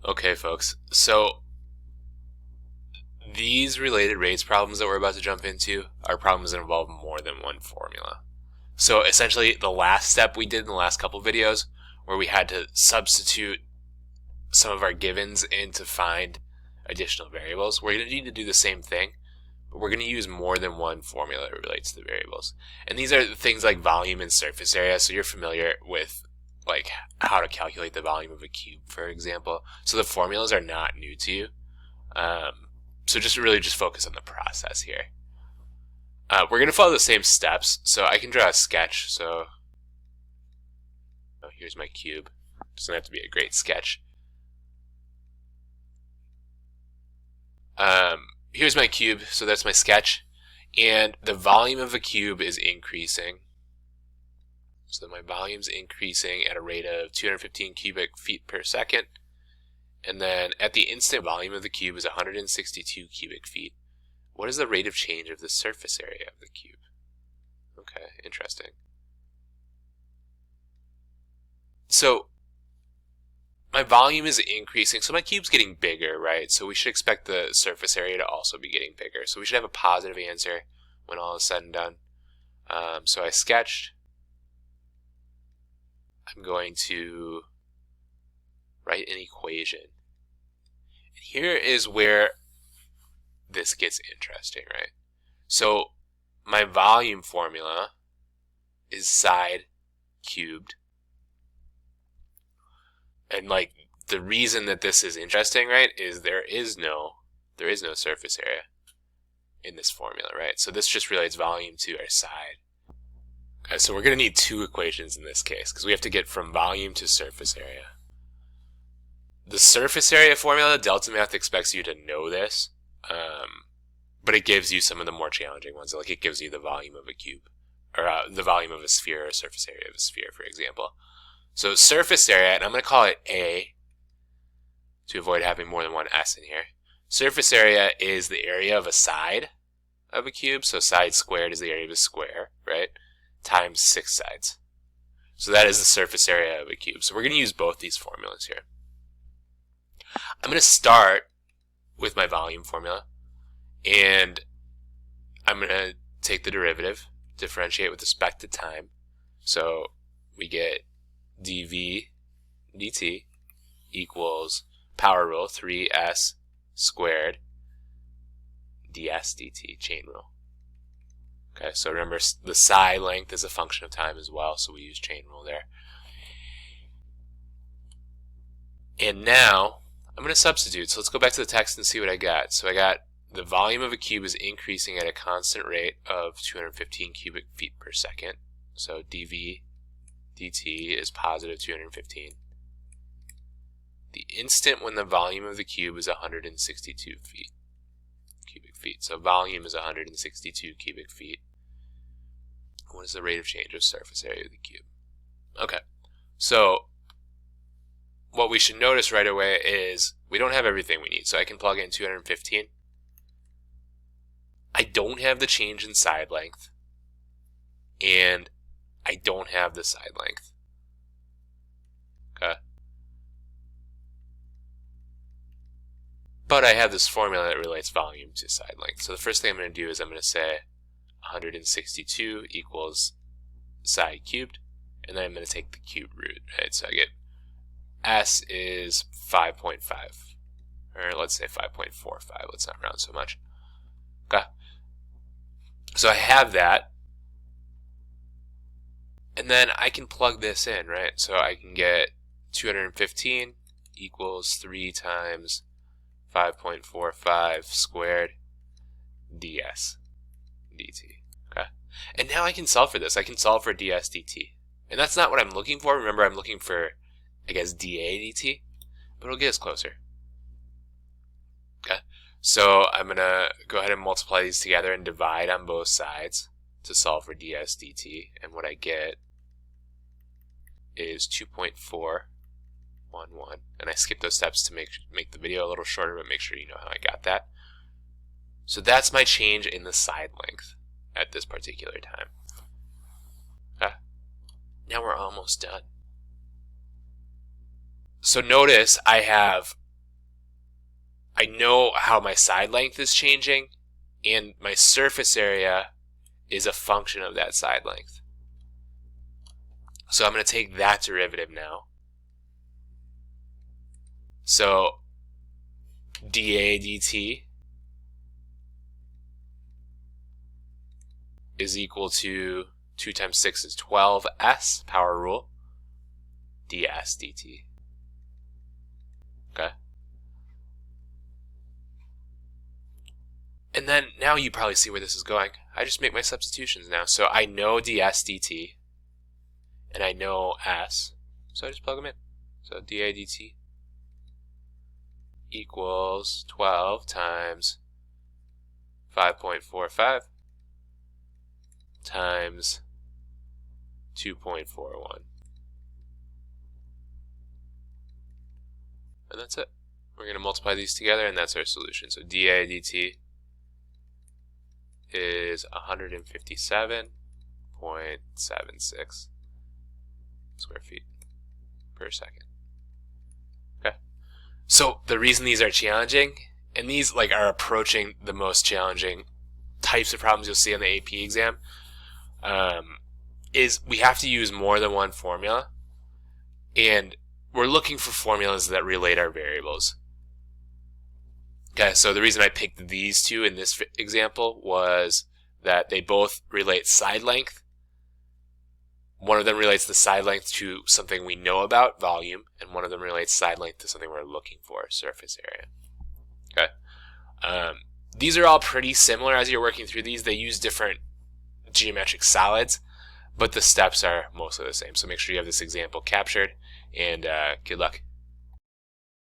Okay, folks, so these related rates problems that we're about to jump into are problems that involve more than one formula. So essentially, the last step we did in the last couple videos, where we had to substitute some of our givens in to find additional variables, we're going to need to do the same thing, but we're going to use more than one formula that relates to the variables. And these are things like volume and surface area, so you're familiar with like how to calculate the volume of a cube, for example. So the formulas are not new to you. So just focus on the process here. We're going to follow the same steps, so I can draw a sketch. So here's my cube. It doesn't have to be a great sketch. Here's my cube, so that's my sketch. And the volume of a cube is increasing. So my volume's increasing at a rate of 215 cubic feet per second. And then at the instant, volume of the cube is 162 cubic feet. What is the rate of change of the surface area of the cube? Okay, interesting. So my volume is increasing, so my cube's getting bigger, right? So we should expect the surface area to also be getting bigger. So we should have a positive answer when all is said and done. So I sketched. I'm going to write an equation. And here is where this gets interesting, right? So my volume formula is side cubed. And like the reason that this is interesting, right, is there is no surface area in this formula, right? So this just relates volume to our side. Okay, so we're going to need two equations in this case because we have to get from volume to surface area. The surface area formula, Delta Math expects you to know this, but it gives you some of the more challenging ones. Like it gives you the volume of a cube, or the volume of a sphere, or surface area of a sphere, for example. So surface area, and I'm going to call it A to avoid having more than one S in here. Surface area is the area of a side of a cube, so side squared is the area of a square, right? Times 6 sides. So that is the surface area of a cube. So we're going to use both these formulas here. I'm going to start with my volume formula, and I'm going to take the derivative, differentiate with respect to time. So we get dv dt equals power rule 3s squared ds dt, chain rule. Okay, so remember the side length is a function of time as well, so we use chain rule there. And now I'm going to substitute. So let's go back to the text and see what I got. So I got the volume of a cube is increasing at a constant rate of 215 cubic feet per second. So dv dt is positive 215. The instant when the volume of the cube is 162 cubic feet. So volume is 162 cubic feet. What is the rate of change of surface area of the cube? Okay, so what we should notice right away is we don't have everything we need. So I can plug in 215. I don't have the change in side length, and I don't have the side length. Okay. But I have this formula that relates volume to side length. So the first thing I'm going to do is I'm going to say 162 equals side cubed, and then I'm going to take the cube root, right? So I get S is 5.5, or let's say 5.45. Let's not round so much. Okay. So I have that, and then I can plug this in, right? So I can get 215 equals 3 times 5.45 squared ds dt. Okay. And now I can solve for this. I can solve for ds dt. And that's not what I'm looking for. Remember, I'm looking for, I guess, dA dt, but it'll get us closer. Okay. So I'm going to go ahead and multiply these together and divide on both sides to solve for ds dt. And what I get is 2.411. And I skipped those steps to make the video a little shorter, but make sure you know how I got that. So that's my change in the side length at this particular time. Okay. Now we're almost done. So notice I have I know how my side length is changing, and my surface area is a function of that side length. So I'm going to take that derivative now. So dA dt is equal to 2 times 6 is 12s, power rule, ds dt. Okay. And then now you probably see where this is going. I just make my substitutions now. So I know ds dt, and I know s, so I just plug them in. So dA dt equals 12 times 5.45 times 2.41. And that's it. We're going to multiply these together, and that's our solution. So dA dt is 157.76 square feet per second. Okay. So the reason these are challenging, and these like are approaching the most challenging types of problems you'll see on the AP exam, is we have to use more than one formula, and we're looking for formulas that relate our variables. Okay, so the reason I picked these two in this example was that they both relate side length. One of them relates the side length to something we know about, volume, and one of them relates side length to something we're looking for, surface area. Okay. These are all pretty similar as you're working through these. They use different geometric solids, but the steps are mostly the same. So make sure you have this example captured, and good luck.